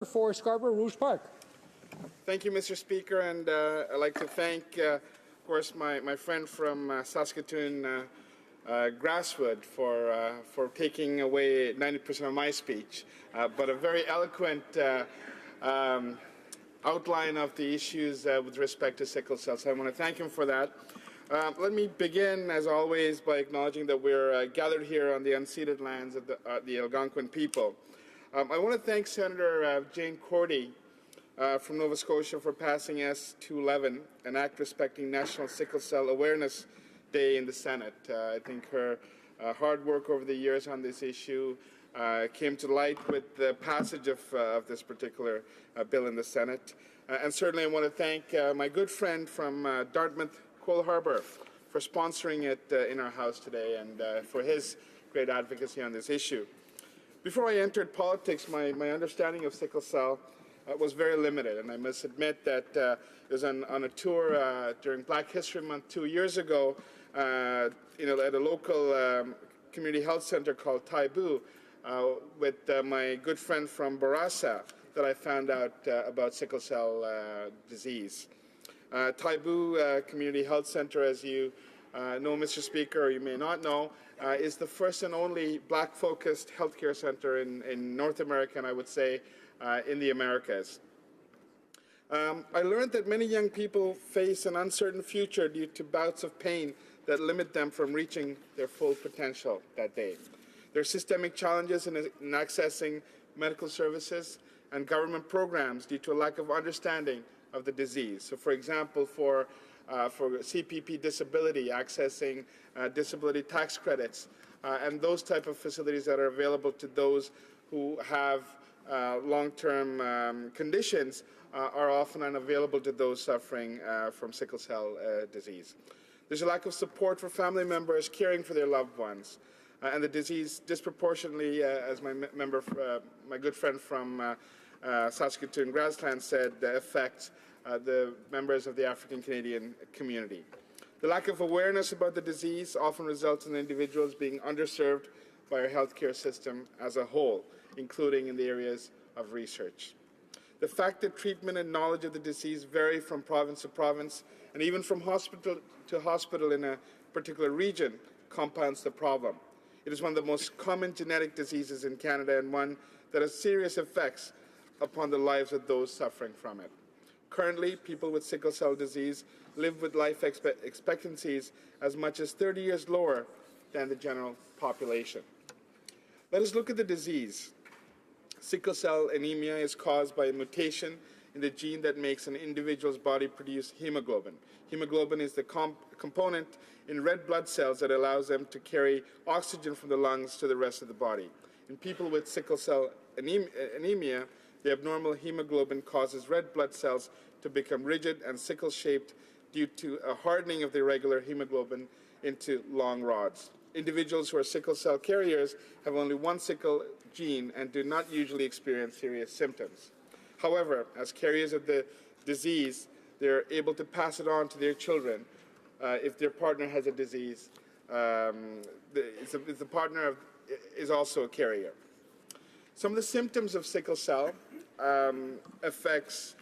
for Scarborough Rouge Park. Thank you, Mr. Speaker, and I'd like to thank, of course, my friend from Saskatoon, Grasswood, for taking away 90% of my speech, but a very eloquent outline of the issues with respect to sickle cell. So I want to thank him for that. Let me begin, as always, by acknowledging that we're gathered here on the unceded lands of the Algonquin people. I want to thank Senator Jane Cordy from Nova Scotia for passing S-211, an act respecting National Sickle Cell Awareness Day in the Senate. I think her hard work over the years on this issue came to light with the passage of this particular bill in the Senate. And certainly I want to thank my good friend from Dartmouth, Cole Harbour, for sponsoring it in our House today and for his great advocacy on this issue. Before I entered politics, my understanding of sickle cell was very limited, and I must admit that I was on a tour during Black History Month 2 years ago, at a local community health center called Taibu, with my good friend from Barassa, that I found out about sickle cell disease. Taibu Community Health Center, as you know, Mr. Speaker, or you may not know, is the first and only black-focused healthcare center in North America, and I would say in the Americas. I learned that many young people face an uncertain future due to bouts of pain that limit them from reaching their full potential that day. There are systemic challenges in accessing medical services and government programs due to a lack of understanding of the disease. So, for example, for CPP disability, accessing disability tax credits, and those type of facilities that are available to those who have long-term conditions are often unavailable to those suffering from sickle cell disease. There's a lack of support for family members caring for their loved ones, and the disease disproportionately, as my good friend from Saskatoon Grassland said, affects the members of the African Canadian community. The lack of awareness about the disease often results in individuals being underserved by our healthcare system as a whole, including in the areas of research. The fact that treatment and knowledge of the disease vary from province to province and even from hospital to hospital in a particular region compounds the problem. It is one of the most common genetic diseases in Canada and one that has serious effects upon the lives of those suffering from it. Currently, people with sickle cell disease live with life expectancies as much as 30 years lower than the general population. Let us look at the disease. Sickle cell anemia is caused by a mutation in the gene that makes an individual's body produce hemoglobin. Hemoglobin is the component in red blood cells that allows them to carry oxygen from the lungs to the rest of the body. In people with sickle cell anemia, the abnormal hemoglobin causes red blood cells to become rigid and sickle-shaped due to a hardening of the irregular hemoglobin into long rods. Individuals who are sickle cell carriers have only one sickle gene and do not usually experience serious symptoms. However, as carriers of the disease, they're able to pass it on to their children if their partner has a disease. If the partner is also a carrier. Some of the symptoms of sickle cell effects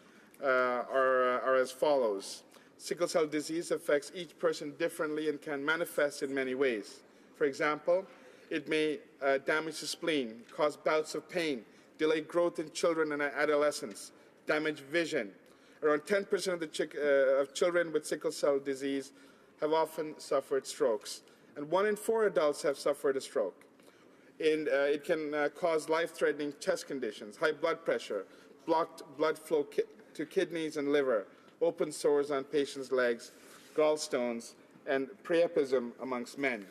are as follows. Sickle cell disease affects each person differently and can manifest in many ways. For example, it may damage the spleen, cause bouts of pain, delay growth in children and adolescents, damage vision. Around 10% of children with sickle cell disease have often suffered strokes, and 1 in 4 adults have suffered a stroke. It can cause life-threatening chest conditions, high blood pressure, blocked blood flow to kidneys and liver, open sores on patients' legs, gallstones, and priapism amongst men.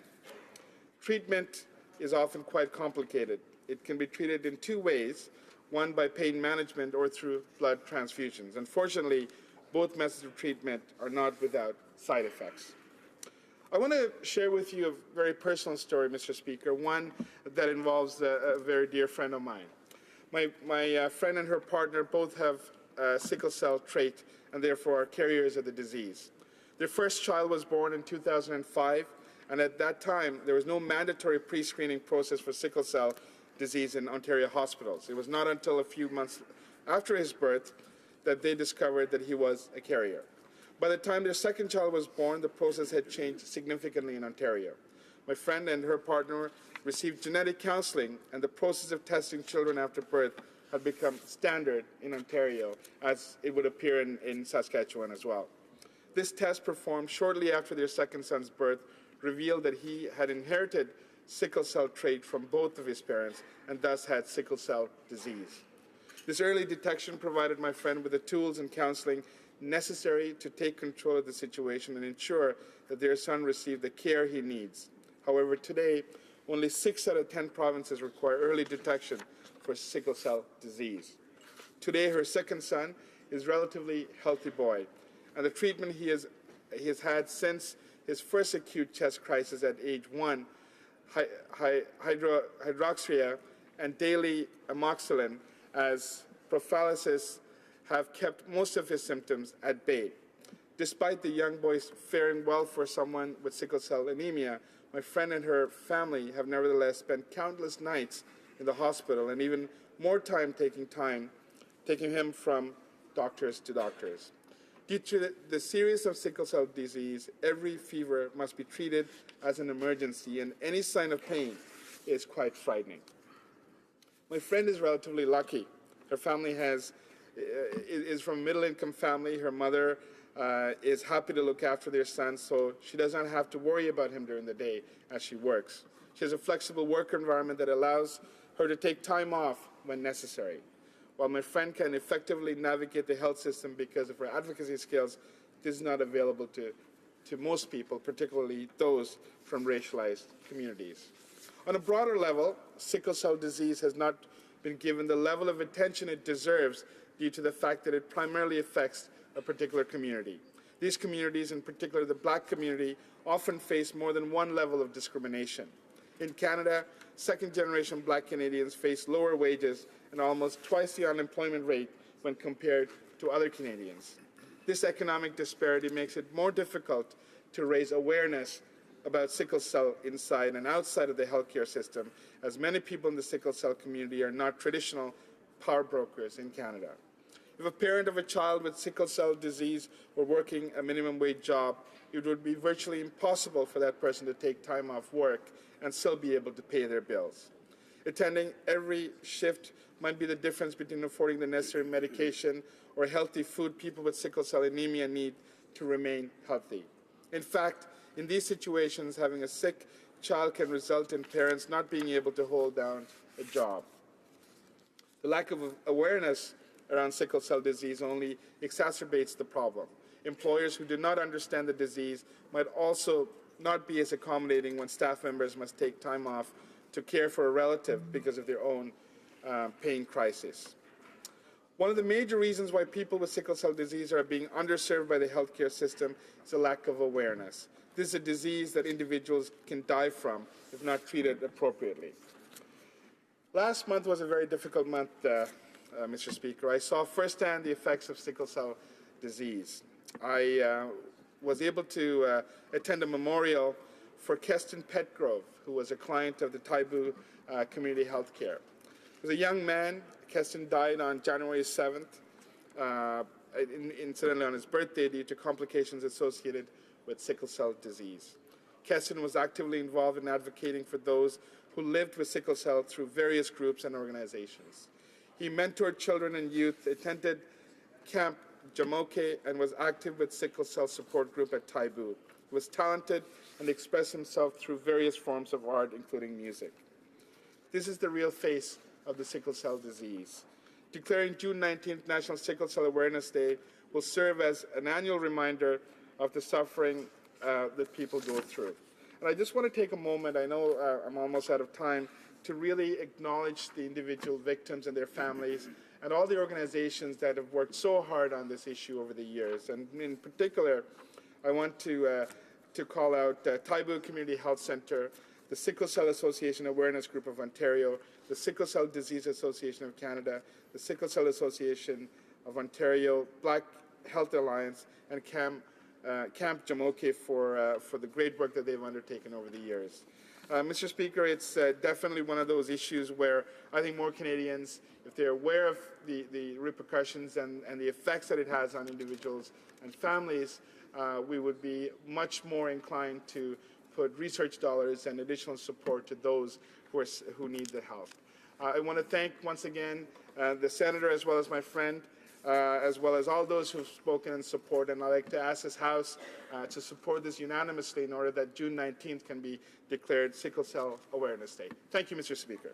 Treatment is often quite complicated. It can be treated in 2 ways, one by pain management or through blood transfusions. Unfortunately, both methods of treatment are not without side effects. I want to share with you a very personal story, Mr. Speaker, one that involves a very dear friend of mine. My friend and her partner both have sickle cell trait and therefore are carriers of the disease. Their first child was born in 2005, and at that time there was no mandatory pre-screening process for sickle cell disease in Ontario hospitals. It was not until a few months after his birth that they discovered that he was a carrier. By the time their second child was born, the process had changed significantly in Ontario. My friend and her partner received genetic counseling, and the process of testing children after birth had become standard in Ontario, as it would appear in Saskatchewan as well. This test, performed shortly after their second son's birth, revealed that he had inherited sickle cell trait from both of his parents and thus had sickle cell disease. This early detection provided my friend with the tools and counseling necessary to take control of the situation and ensure that their son received the care he needs. However, today, only 6 out of 10 provinces require early detection for sickle cell disease. Today, her second son is a relatively healthy boy, and the treatment he has had since his first acute chest crisis at age 1, hydroxyurea and daily amoxicillin as prophylaxis, have kept most of his symptoms at bay. Despite the young boy faring well for someone with sickle cell anemia, my friend and her family have nevertheless spent countless nights in the hospital and even more time taking him from doctors to doctors. Due to the series of sickle cell disease, every fever must be treated as an emergency, and any sign of pain is quite frightening. My friend is relatively lucky. Her family is from a middle-income family. Her mother is happy to look after their son, so she does not have to worry about him during the day as she works. She has a flexible work environment that allows her to take time off when necessary. While my friend can effectively navigate the health system because of her advocacy skills, this is not available to most people, particularly those from racialized communities. On a broader level, sickle cell disease has not been given the level of attention it deserves due to the fact that it primarily affects a particular community. These communities, in particular the Black community, often face more than one level of discrimination. In Canada, second-generation Black Canadians face lower wages and almost twice the unemployment rate when compared to other Canadians. This economic disparity makes it more difficult to raise awareness about sickle cell inside and outside of the healthcare system, as many people in the sickle cell community are not traditional power brokers in Canada. If a parent of a child with sickle cell disease were working a minimum wage job, it would be virtually impossible for that person to take time off work and still be able to pay their bills. Attending every shift might be the difference between affording the necessary medication or healthy food people with sickle cell anemia need to remain healthy. In fact, in these situations, having a sick child can result in parents not being able to hold down a job. The lack of awareness around sickle cell disease only exacerbates the problem. Employers who do not understand the disease might also not be as accommodating when staff members must take time off to care for a relative because of their own pain crisis. One of the major reasons why people with sickle cell disease are being underserved by the healthcare system is a lack of awareness. This is a disease that individuals can die from if not treated appropriately. Last month was a very difficult month, Mr. Speaker. I saw firsthand the effects of sickle cell disease. I was able to attend a memorial for Keston Petgrove, who was a client of the Taibu Community Health Care. He was a young man. Keston died on January 7th, incidentally on his birthday, due to complications associated with sickle cell disease. Keston was actively involved in advocating for those who lived with sickle cell through various groups and organizations. He mentored children and youth, attended Camp Jamoke, and was active with sickle cell support group at Taibu. He was talented and expressed himself through various forms of art, including music. This is the real face of the sickle cell disease. Declaring June 19th National Sickle Cell Awareness Day will serve as an annual reminder of the suffering that people go through. And I just want to take a moment, I know I'm almost out of time, to really acknowledge the individual victims and their families and all the organizations that have worked so hard on this issue over the years. And in particular, I want to call out Taibu Community Health Centre, the Sickle Cell Association Awareness Group of Ontario, the Sickle Cell Disease Association of Canada, the Sickle Cell Association of Ontario, Black Health Alliance, and Camp Jamoke for the great work that they've undertaken over the years. Mr. Speaker, it's definitely one of those issues where I think more Canadians, if they're aware of the repercussions and the effects that it has on individuals and families, we would be much more inclined to put research dollars and additional support to those who need the help. I want to thank once again the Senator as well as my friend, as well as all those who've spoken in support, and I'd like to ask this House to support this unanimously in order that June 19th can be declared Sickle Cell Awareness Day. Thank you, Mr. Speaker.